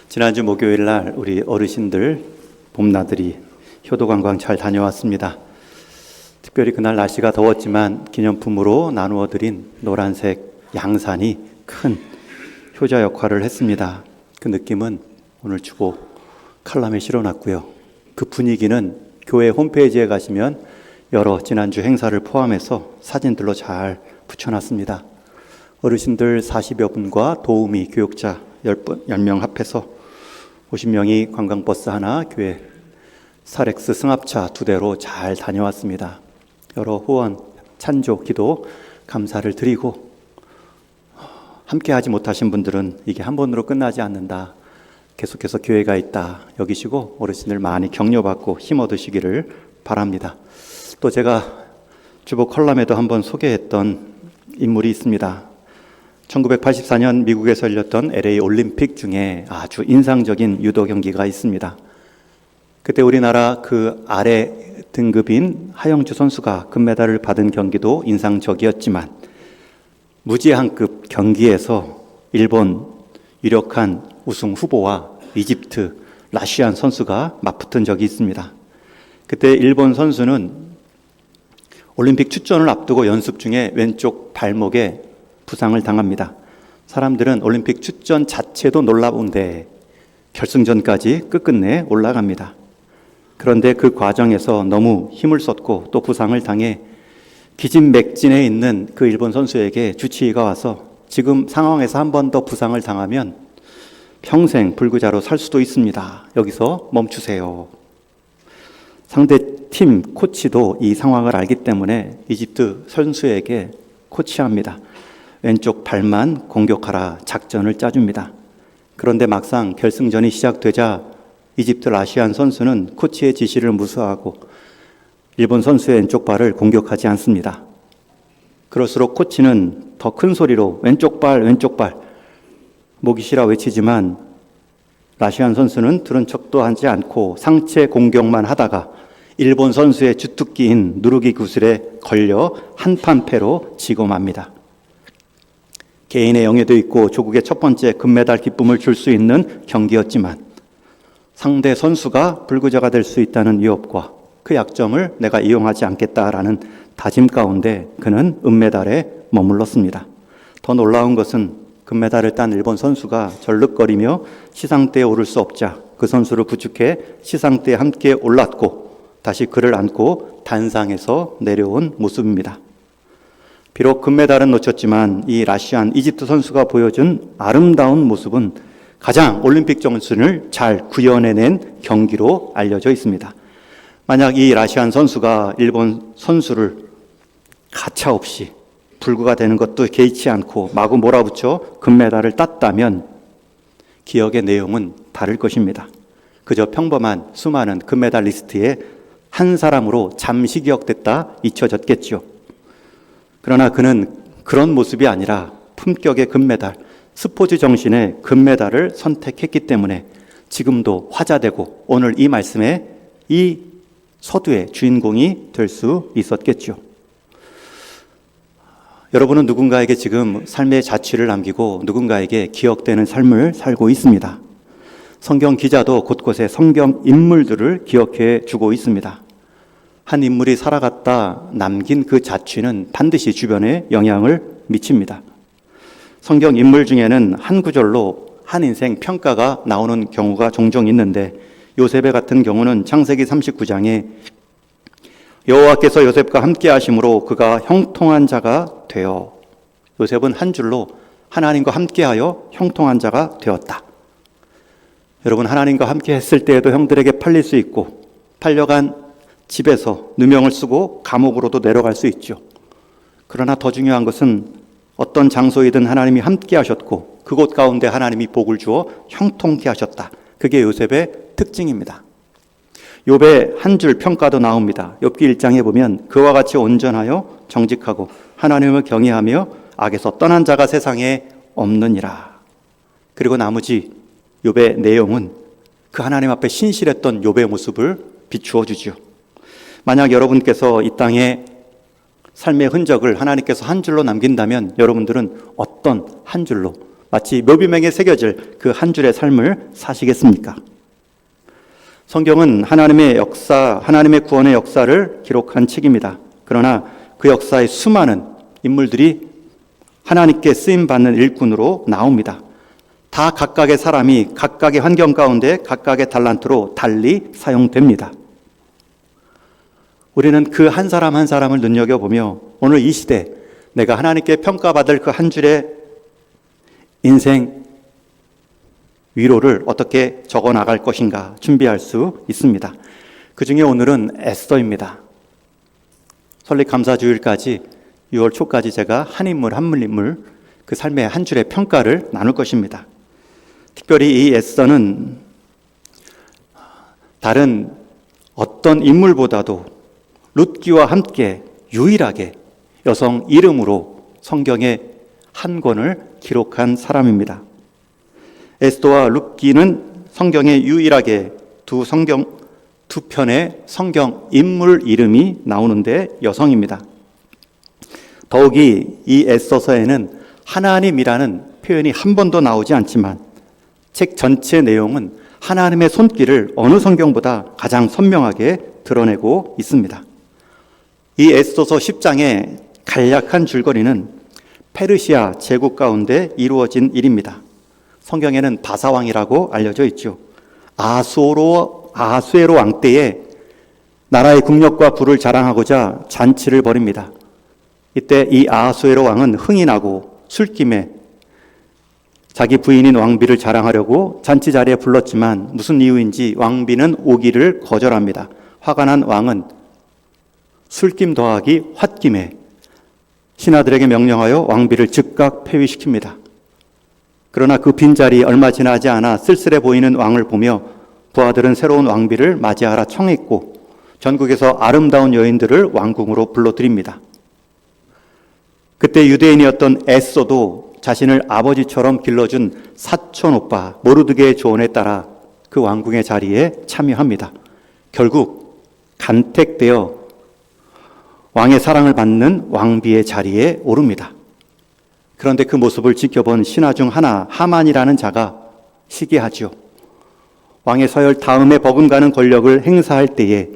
지난주 목요일 날 우리 어르신들 봄나들이 효도관광 잘 다녀왔습니다. 특별히 그날 날씨가 더웠지만 기념품으로 나누어 드린 노란색 양산이 큰 효자 역할을 했습니다. 그 느낌은 오늘 주보 칼럼에 실어놨고요. 그 분위기는 교회 홈페이지에 가시면 여러 지난주 행사를 포함해서 사진들로 잘 붙여놨습니다. 어르신들 40여 분과 도우미 교육자 10명 합해서 50명이 관광버스 하나, 교회 사렉스 승합차 2대로 잘 다녀왔습니다. 여러 후원, 찬조, 기도, 감사를 드리고 함께 하지 못하신 분들은 이게 한 번으로 끝나지 않는다. 계속해서 교회가 있다 여기시고 어르신들 많이 격려받고 힘 얻으시기를 바랍니다. 또 제가 주보 컬럼에도 한번 소개했던 인물이 있습니다. 1984년 미국에서 열렸던 LA 올림픽 중에 아주 인상적인 유도 경기가 있습니다. 그때 우리나라 그 아래 등급인 하영주 선수가 금메달을 받은 경기도 인상적이었지만 무제한급 경기에서 일본 유력한 우승 후보와 이집트 라시안 선수가 맞붙은 적이 있습니다. 그때 일본 선수는 올림픽 출전을 앞두고 연습 중에 왼쪽 발목에 부상을 당합니다. 사람들은 올림픽 출전 자체도 놀라운데 결승전까지 끝끝내 올라갑니다. 그런데 그 과정에서 너무 힘을 썼고 또 부상을 당해 기진맥진에 있는 그 일본 선수에게 주치의가 와서 지금 상황에서 한 번 더 부상을 당하면 평생 불구자로 살 수도 있습니다. 여기서 멈추세요. 상대 팀 코치도 이 상황을 알기 때문에 이집트 선수에게 코치합니다. 왼쪽 발만 공격하라 작전을 짜줍니다. 그런데 막상 결승전이 시작되자 이집트 라시안 선수는 코치의 지시를 무시하고 일본 선수의 왼쪽 발을 공격하지 않습니다. 그럴수록 코치는 더 큰 소리로 왼쪽 발, 왼쪽 발 목이 쉬라 외치지만 라시안 선수는 들은 척도 하지 않고 상체 공격만 하다가 일본 선수의 주특기인 누르기 구슬에 걸려 한판패로 지고 맙니다. 개인의 영예도 있고 조국의 첫 번째 금메달 기쁨을 줄 수 있는 경기였지만 상대 선수가 불구자가 될 수 있다는 위협과 그 약점을 내가 이용하지 않겠다라는 다짐 가운데 그는 은메달에 머물렀습니다. 더 놀라운 것은 금메달을 딴 일본 선수가 절륵거리며 시상대에 오를 수 없자 그 선수를 부축해 시상대에 함께 올랐고 다시 그를 안고 단상에서 내려온 모습입니다. 비록 금메달은 놓쳤지만 이 라시안 이집트 선수가 보여준 아름다운 모습은 가장 올림픽 정신을 잘 구현해낸 경기로 알려져 있습니다. 만약 이 라시안 선수가 일본 선수를 가차없이 불구가 되는 것도 개의치 않고 마구 몰아붙여 금메달을 땄다면 기억의 내용은 다를 것입니다. 그저 평범한 수많은 금메달 리스트에 한 사람으로 잠시 기억됐다 잊혀졌겠죠. 그러나 그는 그런 모습이 아니라 품격의 금메달, 스포츠 정신의 금메달을 선택했기 때문에 지금도 화자되고 오늘 이 말씀에 이 서두의 주인공이 될 수 있었겠죠. 여러분은 누군가에게 지금 삶의 자취를 남기고 누군가에게 기억되는 삶을 살고 있습니다. 성경 기자도 곳곳에 성경 인물들을 기억해 주고 있습니다. 한 인물이 살아갔다 남긴 그 자취는 반드시 주변에 영향을 미칩니다. 성경 인물 중에는 한 구절로 한 인생 평가가 나오는 경우가 종종 있는데 요셉의 같은 경우는 창세기 39장에 여호와께서 요셉과 함께 하심으로 그가 형통한 자가 되어 요셉은 한 줄로 하나님과 함께하여 형통한 자가 되었다. 여러분, 하나님과 함께 했을 때에도 형들에게 팔릴 수 있고 팔려간 집에서 누명을 쓰고 감옥으로도 내려갈 수 있죠. 그러나 더 중요한 것은 어떤 장소이든 하나님이 함께 하셨고 그곳 가운데 하나님이 복을 주어 형통케 하셨다. 그게 요셉의 특징입니다. 욥의 한 줄 평가도 나옵니다. 욥기 1장에 보면 그와 같이 온전하여 정직하고 하나님을 경외하며 악에서 떠난 자가 세상에 없느니라. 그리고 나머지 욥의 내용은 그 하나님 앞에 신실했던 욥의 모습을 비추어 주죠. 만약 여러분께서 이 땅에 삶의 흔적을 하나님께서 한 줄로 남긴다면 여러분들은 어떤 한 줄로 마치 묘비명에 새겨질 그 한 줄의 삶을 사시겠습니까? 성경은 하나님의 역사, 하나님의 구원의 역사를 기록한 책입니다. 그러나 그 역사의 수많은 인물들이 하나님께 쓰임받는 일꾼으로 나옵니다. 다 각각의 사람이 각각의 환경 가운데 각각의 달란트로 달리 사용됩니다. 우리는 그 한 사람 한 사람을 눈여겨보며 오늘 이 시대 내가 하나님께 평가받을 그 한 줄의 인생 위로를 어떻게 적어 나갈 것인가 준비할 수 있습니다. 그 중에 오늘은 에스더입니다. 설립감사주일까지 6월 초까지 제가 한 인물 한 인물 그 삶의 한 줄의 평가를 나눌 것입니다. 특별히 이 에스더는 다른 어떤 인물보다도 룻기와 함께 유일하게 여성 이름으로 성경의 한 권을 기록한 사람입니다. 에스더와 룻기는 성경에 유일하게 두 편의 성경 인물 이름이 나오는데 여성입니다. 더욱이 이 에스더서에는 하나님이라는 표현이 한 번도 나오지 않지만 책 전체 내용은 하나님의 손길을 어느 성경보다 가장 선명하게 드러내고 있습니다. 이 에스더서 10장의 간략한 줄거리는 페르시아 제국 가운데 이루어진 일입니다. 성경에는 바사왕이라고 알려져 있죠. 아수에로 왕 때에 나라의 국력과 부를 자랑하고자 잔치를 벌입니다. 이때 이 아수에로 왕은 흥이 나고 술김에 자기 부인인 왕비를 자랑하려고 잔치 자리에 불렀지만 무슨 이유인지 왕비는 오기를 거절합니다. 화가 난 왕은 술김 더하기 홧김에 신하들에게 명령하여 왕비를 즉각 폐위시킵니다. 그러나 그 빈자리 얼마 지나지 않아 쓸쓸해 보이는 왕을 보며 부하들은 새로운 왕비를 맞이하라 청했고 전국에서 아름다운 여인들을 왕궁으로 불러들입니다. 그때 유대인이었던 에스더도 자신을 아버지처럼 길러준 사촌 오빠 모르드게의 조언에 따라 그 왕궁의 자리에 참여합니다. 결국 간택되어 왕의 사랑을 받는 왕비의 자리에 오릅니다. 그런데 그 모습을 지켜본 신하 중 하나 하만이라는 자가 시기하죠. 왕의 서열 다음에 버금가는 권력을 행사할 때에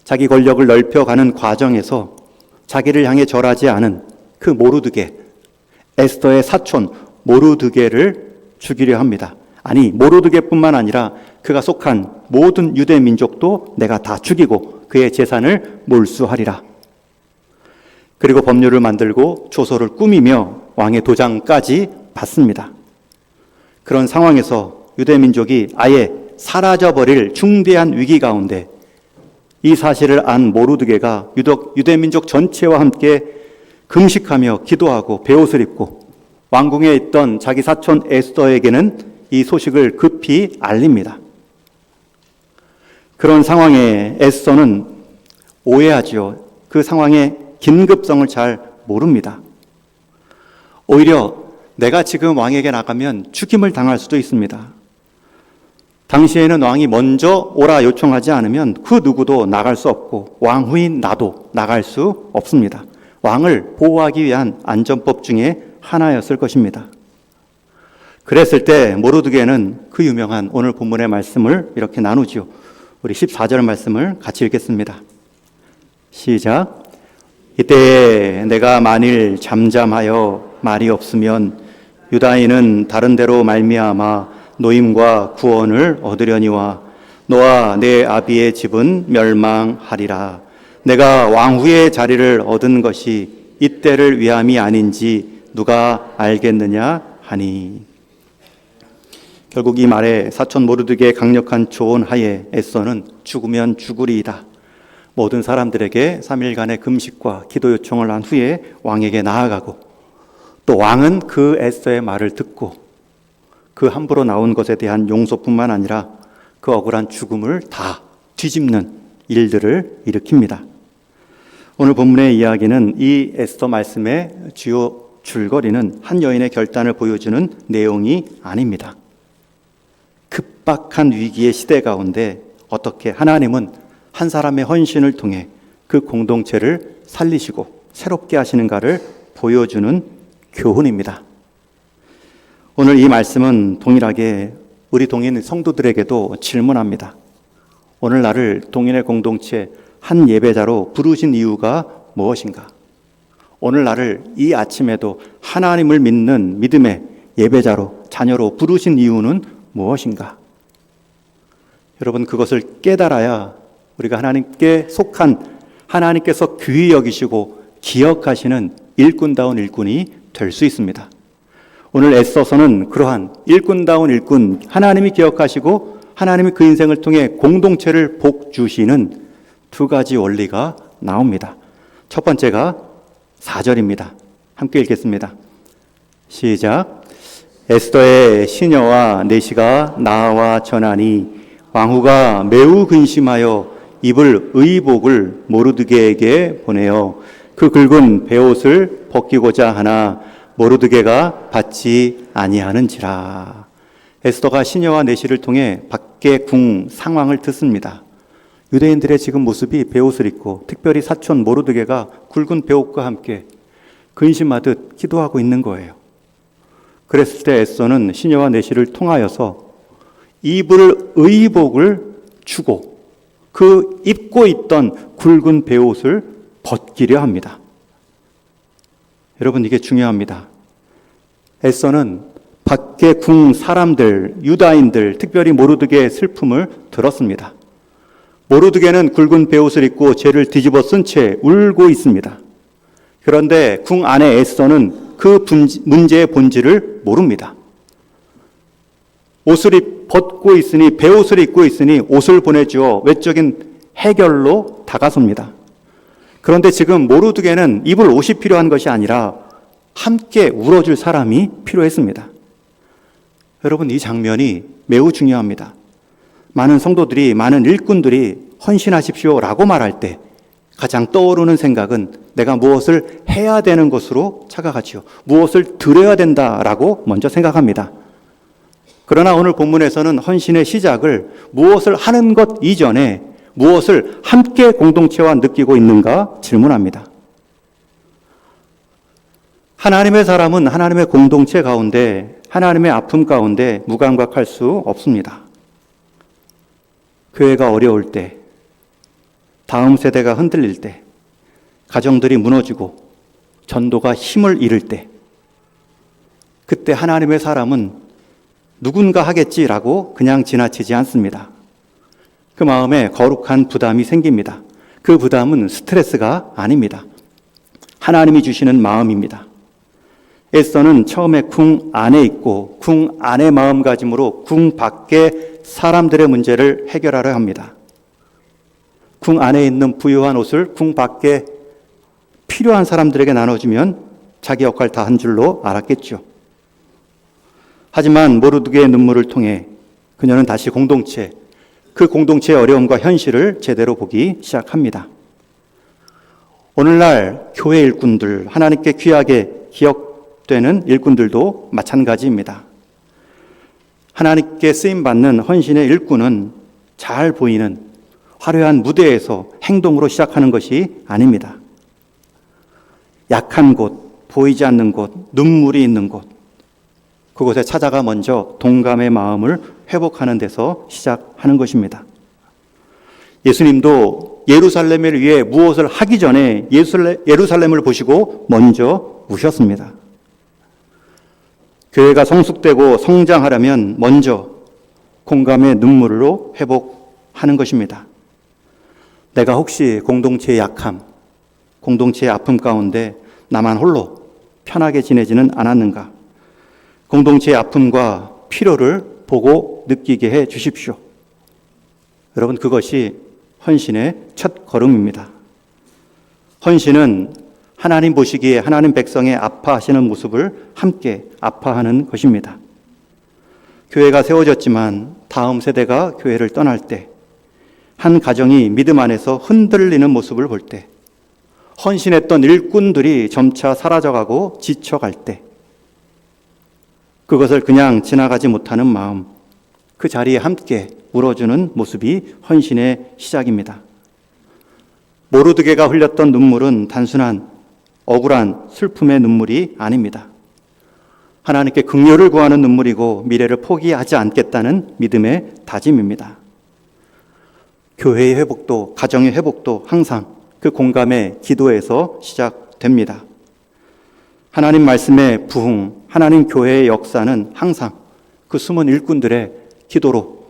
자기 권력을 넓혀가는 과정에서 자기를 향해 절하지 않은 그 모르드게, 에스더의 사촌 모르드게를 죽이려 합니다. 아니, 모르드게뿐만 아니라 그가 속한 모든 유대 민족도 내가 다 죽이고 그의 재산을 몰수하리라. 그리고 법률을 만들고 조서를 꾸미며 왕의 도장까지 받습니다. 그런 상황에서 유대 민족이 아예 사라져버릴 중대한 위기 가운데 이 사실을 안 모르드게가 유대 민족 전체와 함께 금식하며 기도하고 베옷을 입고 왕궁에 있던 자기 사촌 에스더에게는 이 소식을 급히 알립니다. 그런 상황에 에스더는 오해하지요. 그 상황의 긴급성을 잘 모릅니다. 오히려 내가 지금 왕에게 나가면 죽임을 당할 수도 있습니다. 당시에는 왕이 먼저 오라 요청하지 않으면 그 누구도 나갈 수 없고 왕 후인 나도 나갈 수 없습니다. 왕을 보호하기 위한 안전법 중에 하나였을 것입니다. 그랬을 때 모르드게는 그 유명한 오늘 본문의 말씀을 이렇게 나누죠. 우리 14절 말씀을 같이 읽겠습니다. 시작. 이때 내가 만일 잠잠하여 말이 없으면 유다인은 다른 데로 말미암아 노임과 구원을 얻으려니와 너와 내 아비의 집은 멸망하리라. 내가 왕후의 자리를 얻은 것이 이때를 위함이 아닌지 누가 알겠느냐 하니. 결국 이 말에 사촌 모르드게의 강력한 조언 하에 에스더는 죽으면 죽으리이다. 모든 사람들에게 3일간의 금식과 기도 요청을 한 후에 왕에게 나아가고 또 왕은 그 에스더의 말을 듣고 그 함부로 나온 것에 대한 용서뿐만 아니라 그 억울한 죽음을 다 뒤집는 일들을 일으킵니다. 오늘 본문의 이야기는 이 에스더 말씀의 주요 줄거리는 한 여인의 결단을 보여주는 내용이 아닙니다. 급박한 위기의 시대 가운데 어떻게 하나님은 한 사람의 헌신을 통해 그 공동체를 살리시고 새롭게 하시는가를 보여주는 교훈입니다. 오늘 이 말씀은 동일하게 우리 동인 성도들에게도 질문합니다. 오늘 나를 동인의 공동체 한 예배자로 부르신 이유가 무엇인가? 오늘 나를 이 아침에도 하나님을 믿는 믿음의 예배자로, 자녀로 부르신 이유는 무엇인가? 여러분, 그것을 깨달아야 우리가 하나님께 속한, 하나님께서 귀히 여기시고 기억하시는 일꾼다운 일꾼이 될 수 있습니다. 오늘 애써서는 그러한 일꾼다운 일꾼, 하나님이 기억하시고 하나님이 그 인생을 통해 공동체를 복 주시는 두 가지 원리가 나옵니다. 첫 번째가 4절입니다. 함께 읽겠습니다. 시작. 에스더의 시녀와 내시가 나와 전하니 왕후가 매우 근심하여 입을 의복을 모르드게에게 보내어 그 굵은 베옷을 벗기고자 하나 모르드게가 받지 아니하는지라. 에스더가 시녀와 내시를 통해 밖의 궁 상황을 듣습니다. 유대인들의 지금 모습이 베옷을 입고 특별히 사촌 모르드게가 굵은 베옷과 함께 근심하듯 기도하고 있는 거예요. 그랬을 때 에스더는 시녀와 내시를 통하여서 입을 의복을 주고 그 입고 있던 굵은 베옷을 벗기려 합니다. 여러분, 이게 중요합니다. 에스더는 밖의 궁 사람들, 유다인들, 특별히 모르드게의 슬픔을 들었습니다. 모르드게는 굵은 베옷을 입고 죄를 뒤집어 쓴 채 울고 있습니다. 그런데 궁 안에 에스더는 그 문제의 본질을 모릅니다. 옷을 벗고 있으니, 베옷을 입고 있으니 옷을 보내주어 외적인 해결로 다가섭니다. 그런데 지금 모르드게는 입을 옷이 필요한 것이 아니라 함께 울어줄 사람이 필요했습니다. 여러분, 이 장면이 매우 중요합니다. 많은 성도들이, 많은 일꾼들이 헌신하십시오라고 말할 때 가장 떠오르는 생각은 내가 무엇을 해야 되는 것으로 착각하지요. 무엇을 드려야 된다라고 먼저 생각합니다. 그러나 오늘 본문에서는 헌신의 시작을 무엇을 하는 것 이전에 무엇을 함께 공동체와 느끼고 있는가 질문합니다. 하나님의 사람은 하나님의 공동체 가운데, 하나님의 아픔 가운데 무감각할 수 없습니다. 교회가 어려울 때, 다음 세대가 흔들릴 때, 가정들이 무너지고 전도가 힘을 잃을 때, 그때 하나님의 사람은 누군가 하겠지라고 그냥 지나치지 않습니다. 그 마음에 거룩한 부담이 생깁니다. 그 부담은 스트레스가 아닙니다. 하나님이 주시는 마음입니다. 에스더는 처음에 궁 안에 있고 궁 안의 마음가짐으로 궁 밖의 사람들의 문제를 해결하려 합니다. 궁 안에 있는 부유한 옷을 궁 밖에 필요한 사람들에게 나눠주면 자기 역할 다 한 줄로 알았겠죠. 하지만 모르드게의 눈물을 통해 그녀는 다시 공동체, 그 공동체의 어려움과 현실을 제대로 보기 시작합니다. 오늘날 교회 일꾼들, 하나님께 귀하게 기억되는 일꾼들도 마찬가지입니다. 하나님께 쓰임받는 헌신의 일꾼은 잘 보이는 화려한 무대에서 행동으로 시작하는 것이 아닙니다. 약한 곳, 보이지 않는 곳, 눈물이 있는 곳, 그곳에 찾아가 먼저 동감의 마음을 회복하는 데서 시작하는 것입니다. 예수님도 예루살렘을 위해 무엇을 하기 전에 예루살렘을 보시고 먼저 우셨습니다. 교회가 성숙되고 성장하려면 먼저 공감의 눈물로 회복하는 것입니다. 내가 혹시 공동체의 약함, 공동체의 아픔 가운데 나만 홀로 편하게 지내지는 않았는가? 공동체의 아픔과 필요를 보고 느끼게 해 주십시오. 여러분, 그것이 헌신의 첫 걸음입니다. 헌신은 하나님 보시기에 하나님 백성의 아파하시는 모습을 함께 아파하는 것입니다. 교회가 세워졌지만 다음 세대가 교회를 떠날 때, 한 가정이 믿음 안에서 흔들리는 모습을 볼 때, 헌신했던 일꾼들이 점차 사라져가고 지쳐갈 때, 그것을 그냥 지나가지 못하는 마음, 그 자리에 함께 울어주는 모습이 헌신의 시작입니다. 모르드게가 흘렸던 눈물은 단순한 억울한 슬픔의 눈물이 아닙니다. 하나님께 긍휼을 구하는 눈물이고 미래를 포기하지 않겠다는 믿음의 다짐입니다. 교회의 회복도 가정의 회복도 항상 그 공감의 기도에서 시작됩니다. 하나님 말씀의 부흥, 하나님 교회의 역사는 항상 그 숨은 일꾼들의 기도로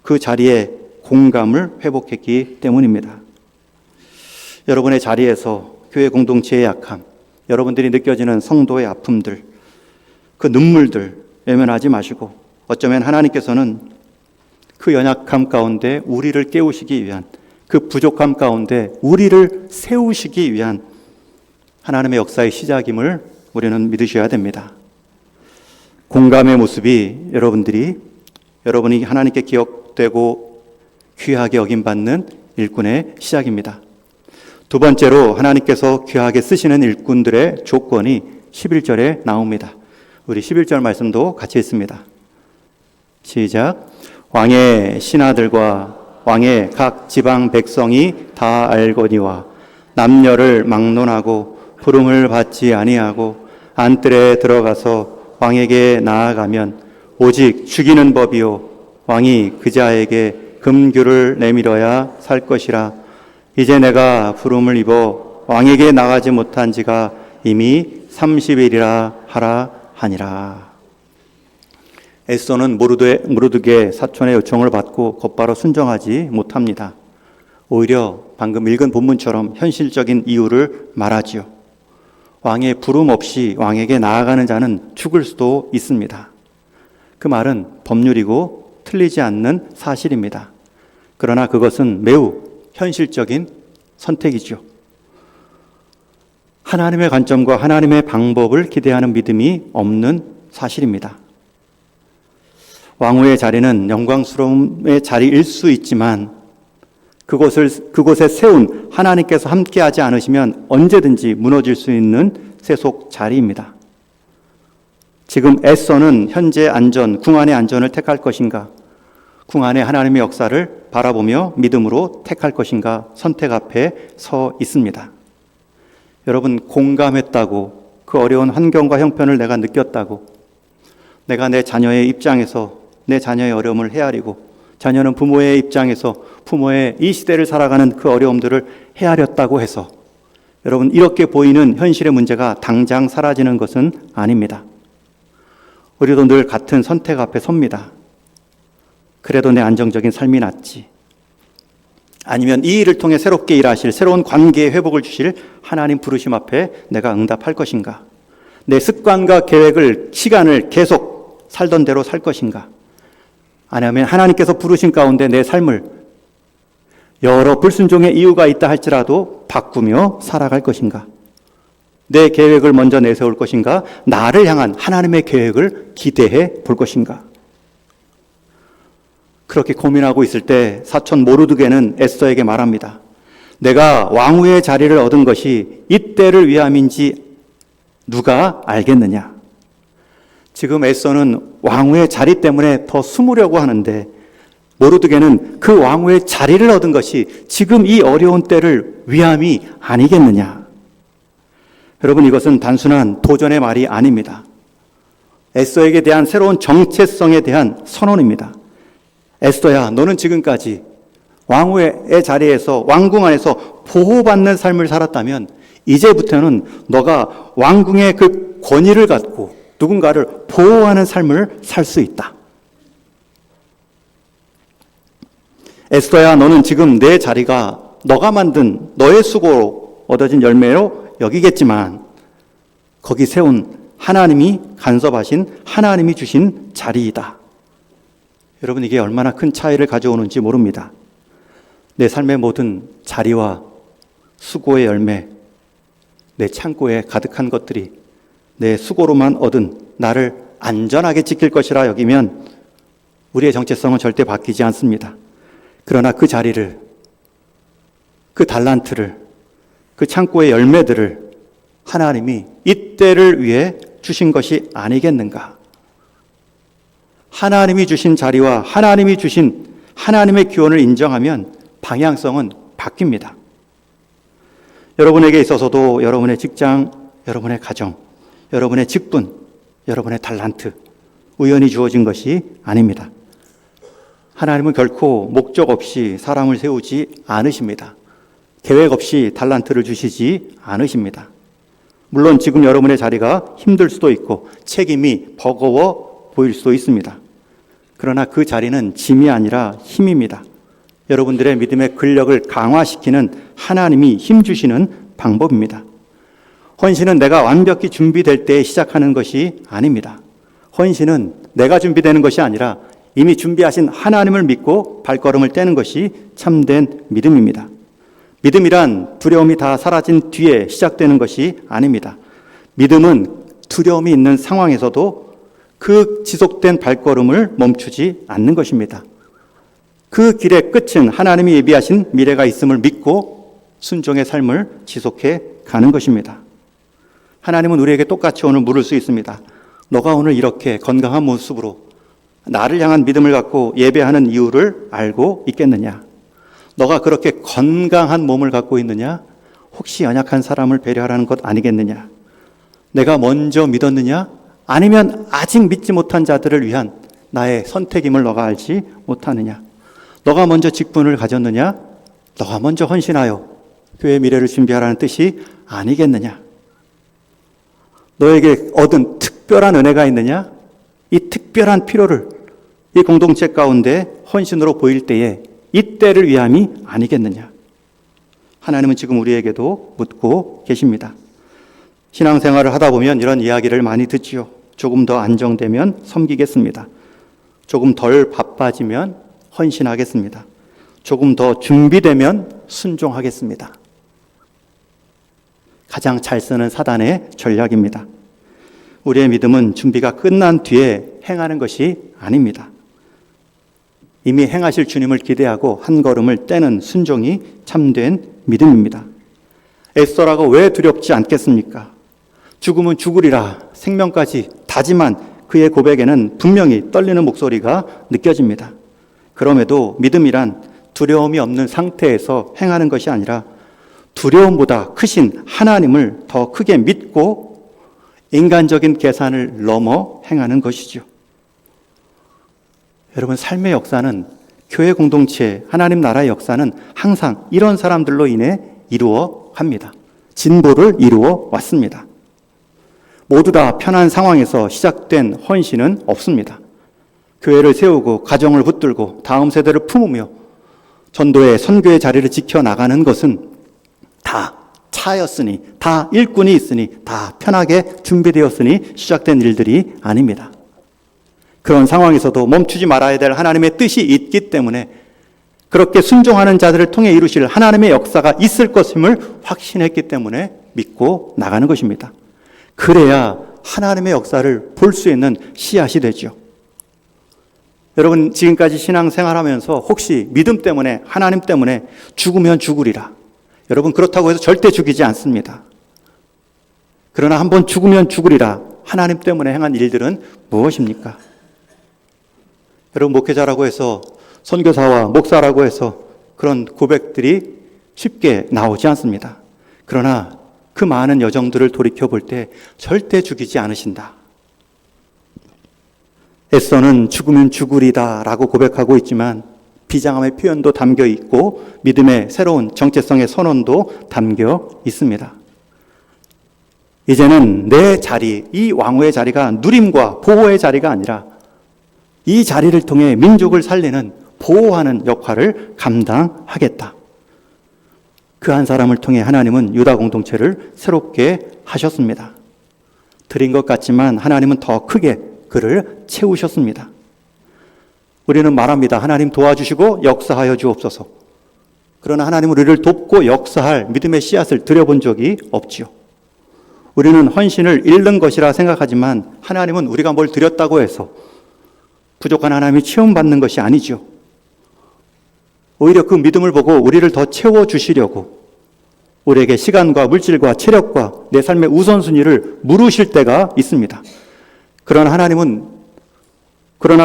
그 자리에 공감을 회복했기 때문입니다. 여러분의 자리에서 교회 공동체의 약함, 여러분들이 느껴지는 성도의 아픔들, 그 눈물들 외면하지 마시고 어쩌면 하나님께서는 그 연약함 가운데 우리를 깨우시기 위한, 그 부족함 가운데 우리를 세우시기 위한 하나님의 역사의 시작임을 우리는 믿으셔야 됩니다. 공감의 모습이 여러분이 하나님께 기억되고 귀하게 여김받는 일꾼의 시작입니다. 두 번째로 하나님께서 귀하게 쓰시는 일꾼들의 조건이 11절에 나옵니다. 우리 11절 말씀도 같이 읽습니다. 시작. 왕의 신하들과 왕의 각 지방 백성이 다 알거니와 남녀를 막론하고 부름을 받지 아니하고 안뜰에 들어가서 왕에게 나아가면 오직 죽이는 법이요 왕이 그자에게 금규를 내밀어야 살 것이라. 이제 내가 부름을 입어 왕에게 나가지 못한 지가 이미 30일이라 하라 하니라. 에스더는 모르드게 사촌의 요청을 받고 곧바로 순종하지 못합니다. 오히려 방금 읽은 본문처럼 현실적인 이유를 말하지요. 왕의 부름 없이 왕에게 나아가는 자는 죽을 수도 있습니다. 그 말은 법률이고 틀리지 않는 사실입니다. 그러나 그것은 매우 현실적인 선택이죠. 하나님의 관점과 하나님의 방법을 기대하는 믿음이 없는 사실입니다. 왕후의 자리는 영광스러움의 자리일 수 있지만 그곳에 세운 하나님께서 함께하지 않으시면 언제든지 무너질 수 있는 세속 자리입니다. 지금 에스더는 현재 안전, 궁 안의 안전을 택할 것인가? 궁 안의 하나님의 역사를 바라보며 믿음으로 택할 것인가? 선택 앞에 서 있습니다. 여러분, 공감했다고, 그 어려운 환경과 형편을 내가 느꼈다고, 내가 내 자녀의 입장에서 내 자녀의 어려움을 헤아리고, 자녀는 부모의 입장에서 부모의 이 시대를 살아가는 그 어려움들을 헤아렸다고 해서 여러분, 이렇게 보이는 현실의 문제가 당장 사라지는 것은 아닙니다. 우리도 늘 같은 선택 앞에 섭니다. 그래도 내 안정적인 삶이 낫지. 아니면 이 일을 통해 새롭게 일하실, 새로운 관계의 회복을 주실 하나님 부르심 앞에 내가 응답할 것인가? 내 습관과 계획을, 시간을 계속 살던 대로 살 것인가? 아니면 하나님께서 부르신 가운데 내 삶을 여러 불순종의 이유가 있다 할지라도 바꾸며 살아갈 것인가? 내 계획을 먼저 내세울 것인가? 나를 향한 하나님의 계획을 기대해 볼 것인가? 그렇게 고민하고 있을 때 사촌 모르드게는 에스더에게 말합니다. 내가 왕후의 자리를 얻은 것이 이때를 위함인지 누가 알겠느냐? 지금 에스더는 왕후의 자리 때문에 더 숨으려고 하는데 모르드게는 그 왕후의 자리를 얻은 것이 지금 이 어려운 때를 위함이 아니겠느냐? 여러분, 이것은 단순한 도전의 말이 아닙니다. 에스더에게 대한 새로운 정체성에 대한 선언입니다. 에스더야, 너는 지금까지 왕후의 자리에서, 왕궁 안에서 보호받는 삶을 살았다면 이제부터는 너가 왕궁의 그 권위를 갖고 누군가를 보호하는 삶을 살 수 있다. 에스더야, 너는 지금 내 자리가 너가 만든 너의 수고로 얻어진 열매로 여기겠지만 거기 세운 하나님이 간섭하신 하나님이 주신 자리이다. 여러분, 이게 얼마나 큰 차이를 가져오는지 모릅니다. 내 삶의 모든 자리와 수고의 열매, 내 창고에 가득한 것들이 내 수고로만 얻은 나를 안전하게 지킬 것이라 여기면 우리의 정체성은 절대 바뀌지 않습니다. 그러나 그 자리를, 그 달란트를, 그 창고의 열매들을 하나님이 이때를 위해 주신 것이 아니겠는가? 하나님이 주신 자리와 하나님이 주신 하나님의 기원을 인정하면 방향성은 바뀝니다. 여러분에게 있어서도 여러분의 직장, 여러분의 가정, 여러분의 직분, 여러분의 달란트, 우연히 주어진 것이 아닙니다. 하나님은 결코 목적 없이 사람을 세우지 않으십니다. 계획 없이 달란트를 주시지 않으십니다. 물론 지금 여러분의 자리가 힘들 수도 있고 책임이 버거워 보일 수도 있습니다. 그러나 그 자리는 짐이 아니라 힘입니다. 여러분들의 믿음의 근력을 강화시키는 하나님이 힘 주시는 방법입니다. 헌신은 내가 완벽히 준비될 때 시작하는 것이 아닙니다. 헌신은 내가 준비되는 것이 아니라 이미 준비하신 하나님을 믿고 발걸음을 떼는 것이 참된 믿음입니다. 믿음이란 두려움이 다 사라진 뒤에 시작되는 것이 아닙니다. 믿음은 두려움이 있는 상황에서도 그 지속된 발걸음을 멈추지 않는 것입니다. 그 길의 끝은 하나님이 예비하신 미래가 있음을 믿고 순종의 삶을 지속해 가는 것입니다. 하나님은 우리에게 똑같이 오늘 물을 수 있습니다. 너가 오늘 이렇게 건강한 모습으로 나를 향한 믿음을 갖고 예배하는 이유를 알고 있겠느냐? 너가 그렇게 건강한 몸을 갖고 있느냐? 혹시 연약한 사람을 배려하라는 것 아니겠느냐? 내가 먼저 믿었느냐? 아니면 아직 믿지 못한 자들을 위한 나의 선택임을 너가 알지 못하느냐? 너가 먼저 직분을 가졌느냐? 너가 먼저 헌신하여 교회의 미래를 준비하라는 뜻이 아니겠느냐? 너에게 얻은 특별한 은혜가 있느냐? 이 특별한 필요를 이 공동체 가운데 헌신으로 보일 때에 이때를 위함이 아니겠느냐? 하나님은 지금 우리에게도 묻고 계십니다. 신앙생활을 하다 보면 이런 이야기를 많이 듣지요. 조금 더 안정되면 섬기겠습니다. 조금 덜 바빠지면 헌신하겠습니다. 조금 더 준비되면 순종하겠습니다. 가장 잘 쓰는 사단의 전략입니다. 우리의 믿음은 준비가 끝난 뒤에 행하는 것이 아닙니다. 이미 행하실 주님을 기대하고 한 걸음을 떼는 순종이 참된 믿음입니다. 에스더라고 왜 두렵지 않겠습니까? 죽으면 죽으리라 생명까지 다짐한 그의 고백에는 분명히 떨리는 목소리가 느껴집니다. 그럼에도 믿음이란 두려움이 없는 상태에서 행하는 것이 아니라 두려움보다 크신 하나님을 더 크게 믿고 인간적인 계산을 넘어 행하는 것이죠. 여러분, 삶의 역사는, 교회 공동체, 하나님 나라의 역사는 항상 이런 사람들로 인해 이루어 갑니다. 진보를 이루어 왔습니다. 모두 다 편한 상황에서 시작된 헌신은 없습니다. 교회를 세우고 가정을 붙들고 다음 세대를 품으며 전도의 선교의 자리를 지켜나가는 것은 다 차였으니, 다 일꾼이 있으니, 다 편하게 준비되었으니 시작된 일들이 아닙니다. 그런 상황에서도 멈추지 말아야 될 하나님의 뜻이 있기 때문에 그렇게 순종하는 자들을 통해 이루실 하나님의 역사가 있을 것임을 확신했기 때문에 믿고 나가는 것입니다. 그래야 하나님의 역사를 볼 수 있는 씨앗이 되죠. 여러분, 지금까지 신앙생활하면서 혹시 믿음 때문에, 하나님 때문에 죽으면 죽으리라. 여러분, 그렇다고 해서 절대 죽이지 않습니다. 그러나 한번 죽으면 죽으리라. 하나님 때문에 행한 일들은 무엇입니까? 여러분, 목회자라고 해서, 선교사와 목사라고 해서 그런 고백들이 쉽게 나오지 않습니다. 그러나 그 많은 여정들을 돌이켜볼 때 절대 죽이지 않으신다. 에스더는 죽으면 죽으리다 라고 고백하고 있지만 비장함의 표현도 담겨 있고 믿음의 새로운 정체성의 선언도 담겨 있습니다. 이제는 내 자리, 이 왕후의 자리가 누림과 보호의 자리가 아니라 이 자리를 통해 민족을 살리는, 보호하는 역할을 감당하겠다. 그 한 사람을 통해 하나님은 유다 공동체를 새롭게 하셨습니다. 드린 것 같지만 하나님은 더 크게 그를 채우셨습니다. 우리는 말합니다. 하나님 도와주시고 역사하여 주옵소서. 그러나 하나님은 우리를 돕고 역사할 믿음의 씨앗을 드려본 적이 없지요. 우리는 헌신을 잃는 것이라 생각하지만 하나님은 우리가 뭘 드렸다고 해서 부족한 하나님이 채움받는 것이 아니죠. 오히려 그 믿음을 보고 우리를 더 채워주시려고 우리에게 시간과 물질과 체력과 내 삶의 우선순위를 물으실 때가 있습니다. 그러나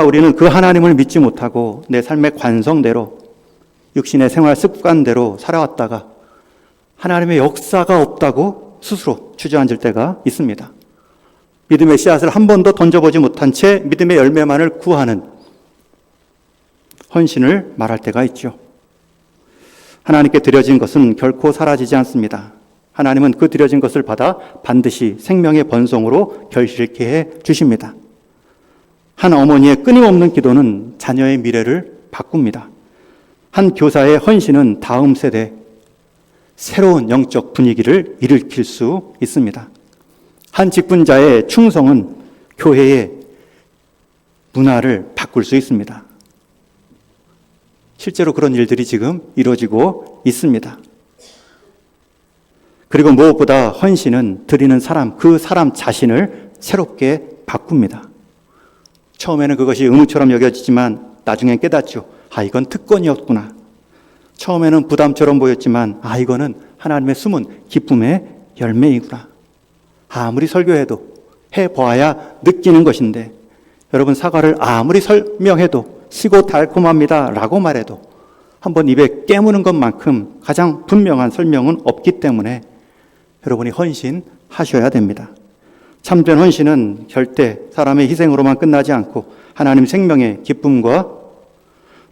우리는 그 하나님을 믿지 못하고 내 삶의 관성대로, 육신의 생활 습관대로 살아왔다가 하나님의 역사가 없다고 스스로 주저앉을 때가 있습니다. 믿음의 씨앗을 한 번도 던져보지 못한 채 믿음의 열매만을 구하는 헌신을 말할 때가 있죠. 하나님께 드려진 것은 결코 사라지지 않습니다. 하나님은 그 드려진 것을 받아 반드시 생명의 번성으로 결실케 해 주십니다. 한 어머니의 끊임없는 기도는 자녀의 미래를 바꿉니다. 한 교사의 헌신은 다음 세대 새로운 영적 분위기를 일으킬 수 있습니다. 한 직분자의 충성은 교회의 문화를 바꿀 수 있습니다. 실제로 그런 일들이 지금 이루어지고 있습니다. 그리고 무엇보다 헌신은 드리는 사람, 그 사람 자신을 새롭게 바꿉니다. 처음에는 그것이 의무처럼 여겨지지만 나중엔 깨닫죠. 이건 특권이었구나. 처음에는 부담처럼 보였지만 이거는 하나님의 숨은 기쁨의 열매이구나. 아무리 설교해도 해보아야 느끼는 것인데, 여러분, 사과를 아무리 설명해도 시고 달콤합니다 라고 말해도 한번 입에 깨무는 것만큼 가장 분명한 설명은 없기 때문에 여러분이 헌신하셔야 됩니다. 참된 헌신은 절대 사람의 희생으로만 끝나지 않고 하나님 생명의 기쁨과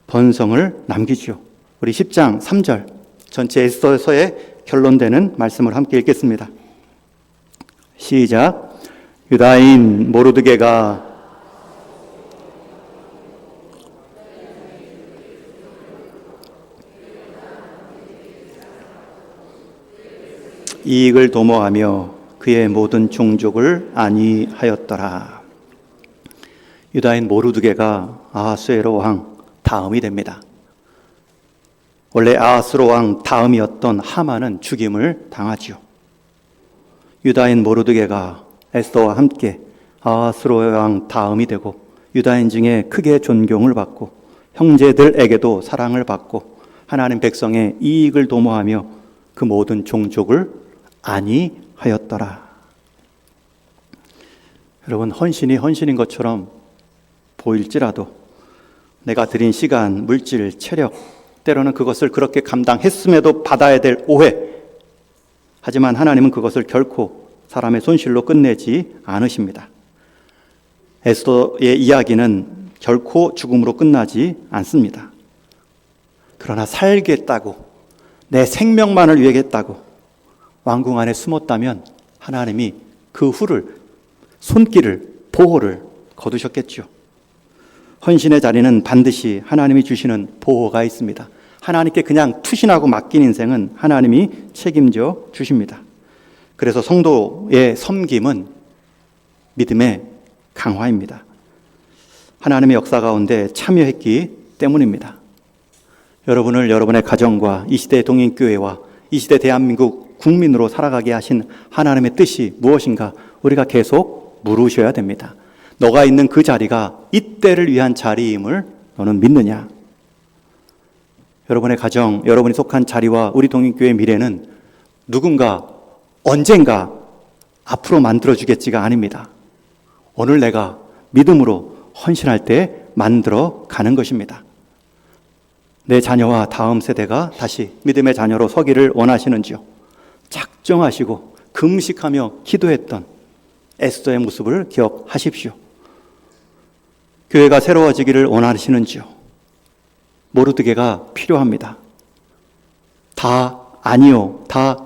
번성을 남기죠. 우리 10장 3절 전체 에스더서의 결론되는 말씀을 함께 읽겠습니다. 시작. 유다인 모르드게가 이익을 도모하며 그의 모든 종족을 안위하였더라. 유다인 모르드게가 아하수에로 왕 다음이 됩니다. 원래 아하수로 왕 다음이었던 하만은 죽임을 당하지요. 유다인 모르드게가 에스더와 함께 아하수로 왕 다음이 되고 유다인 중에 크게 존경을 받고 형제들에게도 사랑을 받고 하나님 백성의 이익을 도모하며 그 모든 종족을 안위하였더라. 여러분, 헌신이 헌신인 것처럼 보일지라도 내가 드린 시간, 물질, 체력, 때로는 그것을 그렇게 감당했음에도 받아야 될 오해. 하지만 하나님은 그것을 결코 사람의 손실로 끝내지 않으십니다. 에스더의 이야기는 결코 죽음으로 끝나지 않습니다. 그러나 살겠다고, 내 생명만을 위하겠다고 왕궁 안에 숨었다면 하나님이 그 후를, 손길을, 보호를 거두셨겠죠. 헌신의 자리는 반드시 하나님이 주시는 보호가 있습니다. 하나님께 그냥 투신하고 맡긴 인생은 하나님이 책임져 주십니다. 그래서 성도의 섬김은 믿음의 강화입니다. 하나님의 역사 가운데 참여했기 때문입니다. 여러분을 여러분의 가정과 이 시대의 동인교회와 이 시대 대한민국 국민으로 살아가게 하신 하나님의 뜻이 무엇인가 우리가 계속 물으셔야 됩니다. 너가 있는 그 자리가 이때를 위한 자리임을 너는 믿느냐? 여러분의 가정, 여러분이 속한 자리와 우리 동인교회의 미래는 누군가 언젠가 앞으로 만들어주겠지가 아닙니다. 오늘 내가 믿음으로 헌신할 때 만들어 가는 것입니다. 내 자녀와 다음 세대가 다시 믿음의 자녀로 서기를 원하시는지요? 작정하시고 금식하며 기도했던 에스더의 모습을 기억하십시오. 교회가 새로워지기를 원하시는지요? 모르드게가 필요합니다. 다 아니요, 다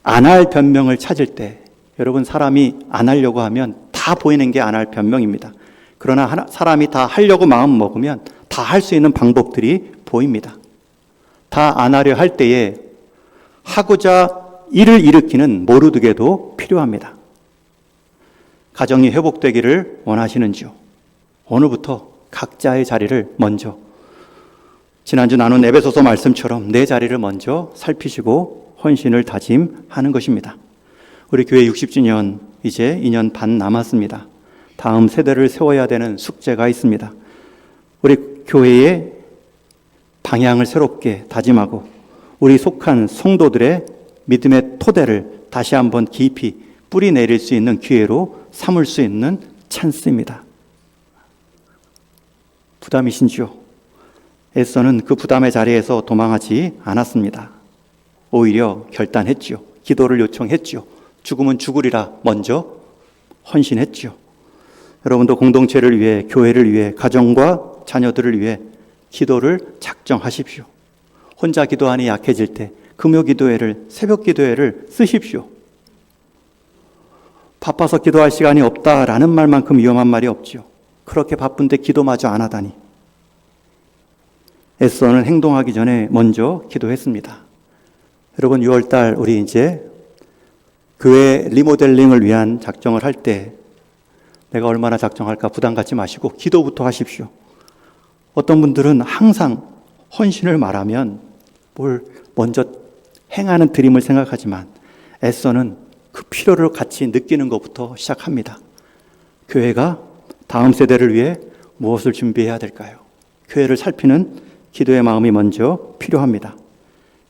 안 할 변명을 찾을 때, 여러분, 사람이 안 하려고 하면 다 보이는 게 안 할 변명입니다. 그러나 사람이 다 하려고 마음 먹으면 다 할 수 있는 방법들이 보입니다. 다 안 하려 할 때에 하고자 일을 일으키는 모르드게도 필요합니다. 가정이 회복되기를 원하시는지요? 오늘부터 각자의 자리를 먼저, 지난주 나눈 에베소서 말씀처럼 내 자리를 먼저 살피시고 헌신을 다짐하는 것입니다. 우리 교회 60주년 이제 2년 반 남았습니다. 다음 세대를 세워야 되는 숙제가 있습니다. 우리 교회의 방향을 새롭게 다짐하고 우리 속한 성도들의 믿음의 토대를 다시 한번 깊이 뿌리 내릴 수 있는 기회로 삼을 수 있는 찬스입니다. 부담이신지요? 에스더는 그 부담의 자리에서 도망하지 않았습니다. 오히려 결단했지요. 기도를 요청했지요. 죽으면 죽으리라 먼저 헌신했죠. 여러분도 공동체를 위해, 교회를 위해, 가정과 자녀들을 위해 기도를 작정하십시오. 혼자 기도하니 약해질 때 금요 기도회를, 새벽 기도회를 쓰십시오. 바빠서 기도할 시간이 없다라는 말만큼 위험한 말이 없죠. 그렇게 바쁜데 기도마저 안 하다니. 에스더는 행동하기 전에 먼저 기도했습니다. 여러분, 6월달 우리 이제 교회 리모델링을 위한 작정을 할 때 내가 얼마나 작정할까 부담 갖지 마시고 기도부터 하십시오. 어떤 분들은 항상 헌신을 말하면 뭘 먼저 행하는 드림을 생각하지만 에스더는 그 필요를 같이 느끼는 것부터 시작합니다. 교회가 다음 세대를 위해 무엇을 준비해야 될까요? 교회를 살피는 기도의 마음이 먼저 필요합니다.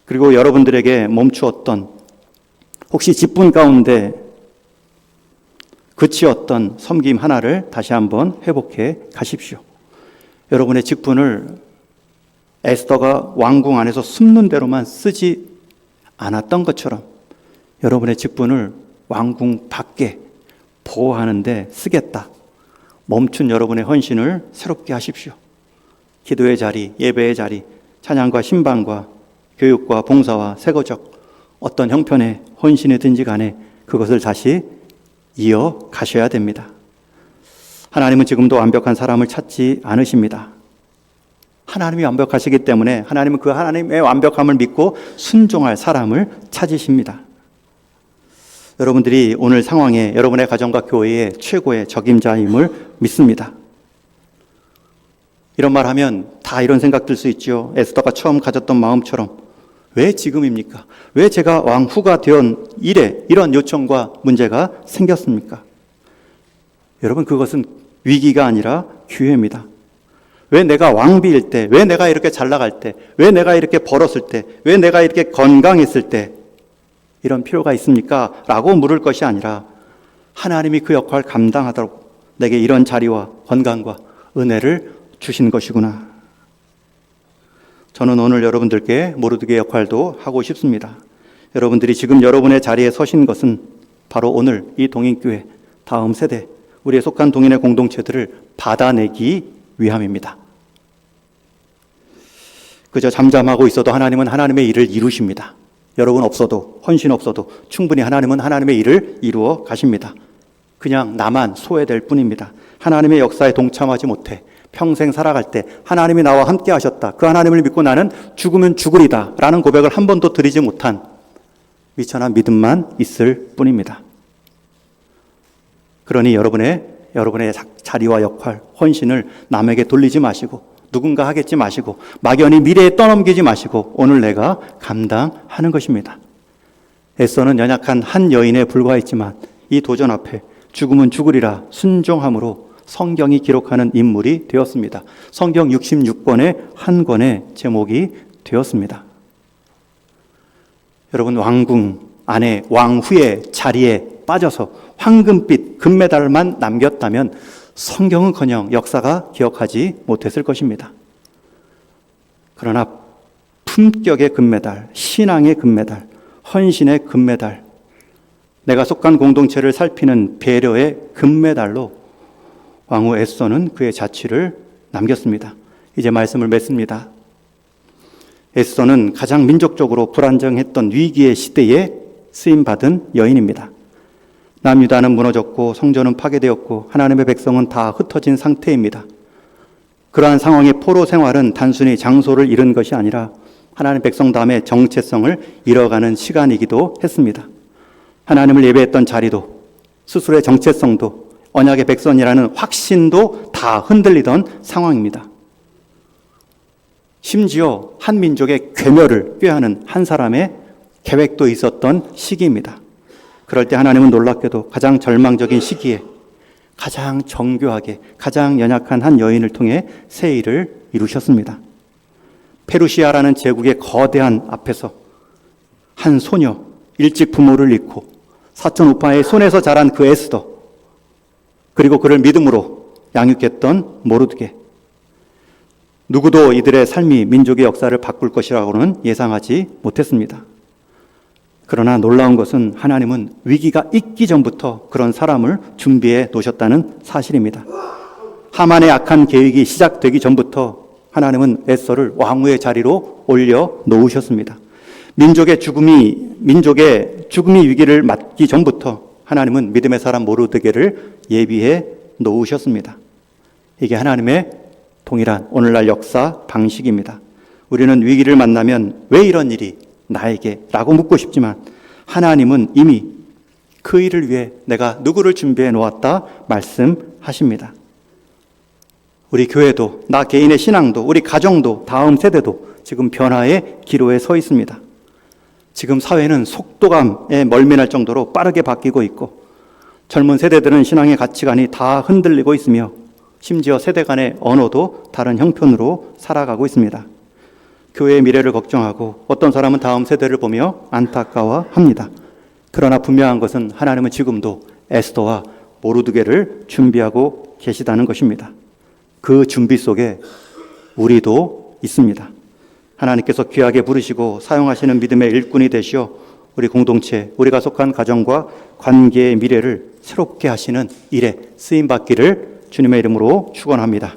그리고 여러분들에게 멈추었던, 혹시 직분 가운데 그치었던 섬김 하나를 다시 한번 회복해 가십시오. 여러분의 직분을 에스더가 왕궁 안에서 숨는 대로만 쓰지 않았던 것처럼 여러분의 직분을 왕궁 밖에 보호하는 데 쓰겠다. 멈춘 여러분의 헌신을 새롭게 하십시오. 기도의 자리, 예배의 자리, 찬양과 신방과 교육과 봉사와 세거적 어떤 형편의 헌신이든지 간에 그것을 다시 이어가셔야 됩니다. 하나님은 지금도 완벽한 사람을 찾지 않으십니다. 하나님이 완벽하시기 때문에 하나님은 그 하나님의 완벽함을 믿고 순종할 사람을 찾으십니다. 여러분들이 오늘 상황에 여러분의 가정과 교회의 최고의 적임자임을 믿습니다. 이런 말 하면 다 이런 생각 들 수 있죠. 에스더가 처음 가졌던 마음처럼 왜 지금입니까? 왜 제가 왕후가 된 이래 이런 요청과 문제가 생겼습니까? 여러분, 그것은 위기가 아니라 기회입니다. 왜 내가 왕비일 때, 왜 내가 이렇게 잘 나갈 때, 왜 내가 이렇게 벌었을 때, 왜 내가 이렇게 건강했을 때 이런 필요가 있습니까? 라고 물을 것이 아니라 하나님이 그 역할을 감당하도록 내게 이런 자리와 건강과 은혜를 주신 것이구나. 저는 오늘 여러분들께 모르드게 역할도 하고 싶습니다. 여러분들이 지금 여러분의 자리에 서신 것은 바로 오늘 이 동인교회 다음 세대 우리의 속한 동인의 공동체들을 받아내기 위함입니다. 그저 잠잠하고 있어도 하나님은 하나님의 일을 이루십니다. 여러분 없어도, 헌신 없어도 충분히 하나님은 하나님의 일을 이루어 가십니다. 그냥 나만 소외될 뿐입니다. 하나님의 역사에 동참하지 못해 평생 살아갈 때 하나님이 나와 함께 하셨다, 그 하나님을 믿고 나는 죽으면 죽으리다 라는 고백을 한 번도 드리지 못한 미천한 믿음만 있을 뿐입니다. 그러니 여러분의 자리와 역할, 헌신을 남에게 돌리지 마시고 누군가 하겠지 마시고 막연히 미래에 떠넘기지 마시고 오늘 내가 감당하는 것입니다. 에스더는 연약한 한 여인에 불과했지만 이 도전 앞에 죽으면 죽으리라 순종함으로 성경이 기록하는 인물이 되었습니다. 성경 66권의 한 권의 제목이 되었습니다. 여러분, 왕궁 안에 왕후의 자리에 빠져서 황금빛 금메달만 남겼다면 성경은커녕 역사가 기억하지 못했을 것입니다. 그러나 품격의 금메달, 신앙의 금메달, 헌신의 금메달, 내가 속한 공동체를 살피는 배려의 금메달로 왕후 에스더는 그의 자취를 남겼습니다. 이제 말씀을 맺습니다. 에스더는 가장 민족적으로 불안정했던 위기의 시대에 쓰임받은 여인입니다. 남유다는 무너졌고 성전은 파괴되었고 하나님의 백성은 다 흩어진 상태입니다. 그러한 상황의 포로 생활은 단순히 장소를 잃은 것이 아니라 하나님 백성담의 정체성을 잃어가는 시간이기도 했습니다. 하나님을 예배했던 자리도, 스스로의 정체성도, 언약의 백성이라는 확신도 다 흔들리던 상황입니다. 심지어 한 민족의 괴멸을 꾀하는 한 사람의 계획도 있었던 시기입니다. 그럴 때 하나님은 놀랍게도 가장 절망적인 시기에 가장 정교하게 가장 연약한 한 여인을 통해 새 일을 이루셨습니다. 페르시아라는 제국의 거대한 앞에서 한 소녀, 일찍 부모를 잃고 사촌 우파의 손에서 자란 그 에스더, 그리고 그를 믿음으로 양육했던 모르드게, 누구도 이들의 삶이 민족의 역사를 바꿀 것이라고는 예상하지 못했습니다. 그러나 놀라운 것은 하나님은 위기가 있기 전부터 그런 사람을 준비해 놓으셨다는 사실입니다. 하만의 악한 계획이 시작되기 전부터 하나님은 에스더를 왕후의 자리로 올려 놓으셨습니다. 민족의 죽음이 위기를 맞기 전부터 하나님은 믿음의 사람 모르드게를 예비해 놓으셨습니다. 이게 하나님의 동일한 오늘날 역사 방식입니다. 우리는 위기를 만나면 왜 이런 일이 나에게? 라고 묻고 싶지만 하나님은 이미 그 일을 위해 내가 누구를 준비해 놓았다 말씀하십니다. 우리 교회도, 나 개인의 신앙도, 우리 가정도, 다음 세대도 지금 변화의 기로에 서 있습니다. 지금 사회는 속도감에 멀미날 정도로 빠르게 바뀌고 있고 젊은 세대들은 신앙의 가치관이 다 흔들리고 있으며 심지어 세대 간의 언어도 다른 형편으로 살아가고 있습니다. 교회의 미래를 걱정하고 어떤 사람은 다음 세대를 보며 안타까워합니다. 그러나 분명한 것은 하나님은 지금도 에스더와 모르드게를 준비하고 계시다는 것입니다. 그 준비 속에 우리도 있습니다. 하나님께서 귀하게 부르시고 사용하시는 믿음의 일꾼이 되시어 우리 공동체, 우리가 속한 가정과 관계의 미래를 새롭게 하시는 일에 쓰임받기를 주님의 이름으로 축원합니다.